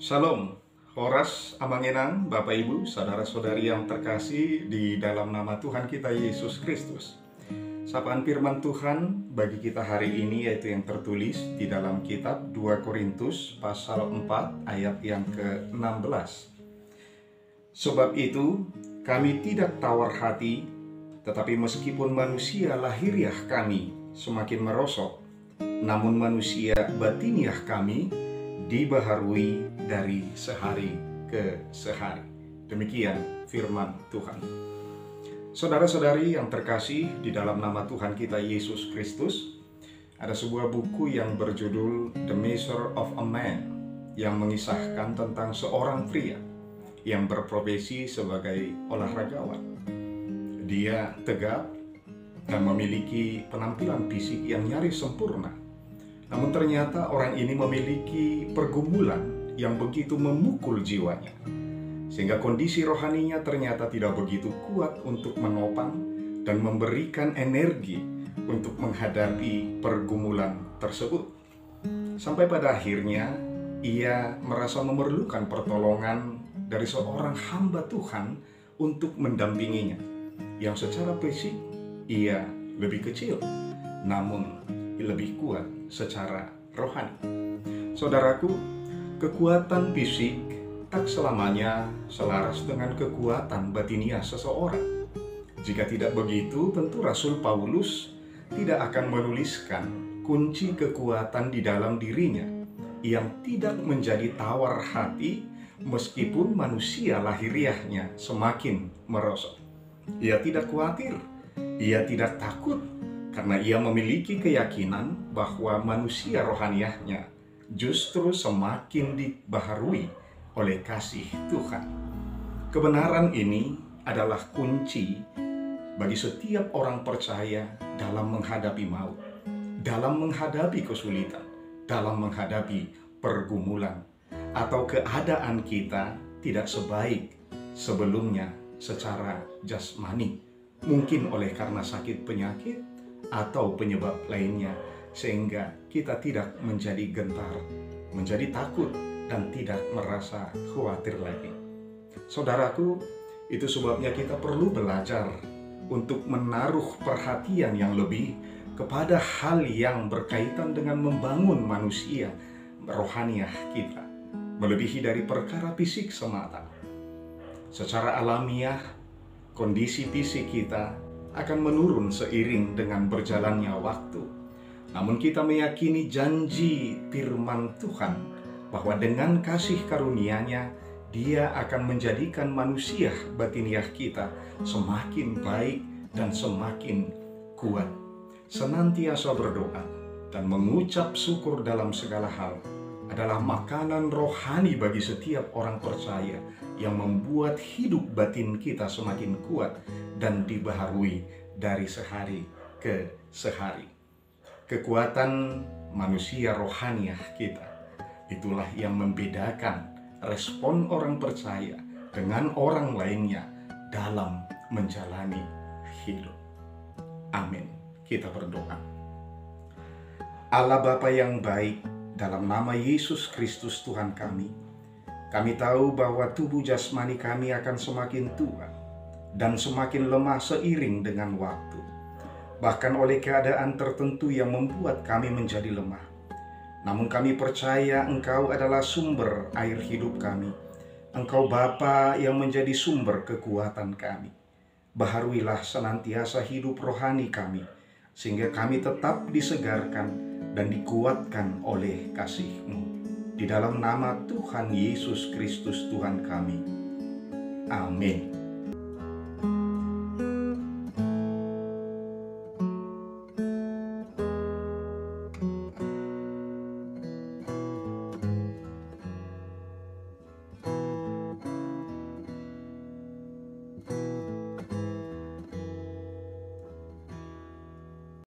Shalom, Horas Amangenang, Bapak Ibu, saudara-saudari yang terkasih di dalam nama Tuhan kita Yesus Kristus. Sapaan firman Tuhan bagi kita hari ini yaitu yang tertulis di dalam kitab 2 Korintus pasal 4 ayat yang ke-16. Sebab itu, kami tidak tawar hati, tetapi meskipun manusia lahiriah kami semakin merosot, namun manusia batiniah kami dibaharui dari sehari ke sehari. Demikian firman Tuhan. Saudara-saudari yang terkasih di dalam nama Tuhan kita Yesus Kristus, ada sebuah buku yang berjudul The Measure of a Man yang mengisahkan tentang seorang pria yang berprofesi sebagai olahragawan. Dia tegap dan memiliki penampilan fisik yang nyaris sempurna. Namun ternyata orang ini memiliki pergumulan yang begitu memukul jiwanya, sehingga kondisi rohaninya ternyata tidak begitu kuat untuk menopang dan memberikan energi untuk menghadapi pergumulan tersebut. Sampai pada akhirnya ia merasa memerlukan pertolongan dari seorang hamba Tuhan untuk mendampinginya, yang secara fisik ia lebih kecil, namun lebih kuat secara rohani. Saudaraku, kekuatan fisik tak selamanya selaras dengan kekuatan batiniah seseorang. Jika tidak begitu, tentu Rasul Paulus tidak akan menuliskan kunci kekuatan di dalam dirinya yang tidak menjadi tawar hati meskipun manusia lahiriahnya semakin merosot. Ia tidak khawatir, ia tidak takut, karena ia memiliki keyakinan bahwa manusia rohaniahnya justru semakin dibaharui oleh kasih Tuhan. Kebenaran ini adalah kunci bagi setiap orang percaya dalam menghadapi maut, dalam menghadapi kesulitan, dalam menghadapi pergumulan, atau keadaan kita tidak sebaik sebelumnya secara jasmani, mungkin oleh karena sakit penyakit atau penyebab lainnya, sehingga kita tidak menjadi gentar, menjadi takut, dan tidak merasa khawatir lagi. Saudaraku, itu sebabnya kita perlu belajar untuk menaruh perhatian yang lebih kepada hal yang berkaitan dengan membangun manusia rohaniah kita, melebihi dari perkara fisik semata. Secara alamiah, kondisi fisik kita akan menurun seiring dengan berjalannya waktu. Namun kita meyakini janji firman Tuhan bahwa dengan kasih karunia-Nya, Dia akan menjadikan manusia batiniah kita semakin baik dan semakin kuat. Senantiasa berdoa dan mengucap syukur dalam segala hal adalah makanan rohani bagi setiap orang percaya yang membuat hidup batin kita semakin kuat dan dibaharui dari sehari ke sehari. Kekuatan manusia rohaniah kita, itulah yang membedakan respon orang percaya dengan orang lainnya dalam menjalani hidup. Amin. Kita berdoa. Allah Bapa yang baik, dalam nama Yesus Kristus Tuhan kami tahu bahwa tubuh jasmani kami akan semakin tua dan semakin lemah seiring dengan waktu, bahkan oleh keadaan tertentu yang membuat kami menjadi lemah. Namun kami percaya Engkau adalah sumber air hidup kami. Engkau Bapa yang menjadi sumber kekuatan kami. Baharuilah senantiasa hidup rohani kami, sehingga kami tetap disegarkan dan dikuatkan oleh kasih-Mu. Di dalam nama Tuhan Yesus Kristus Tuhan kami. Amin.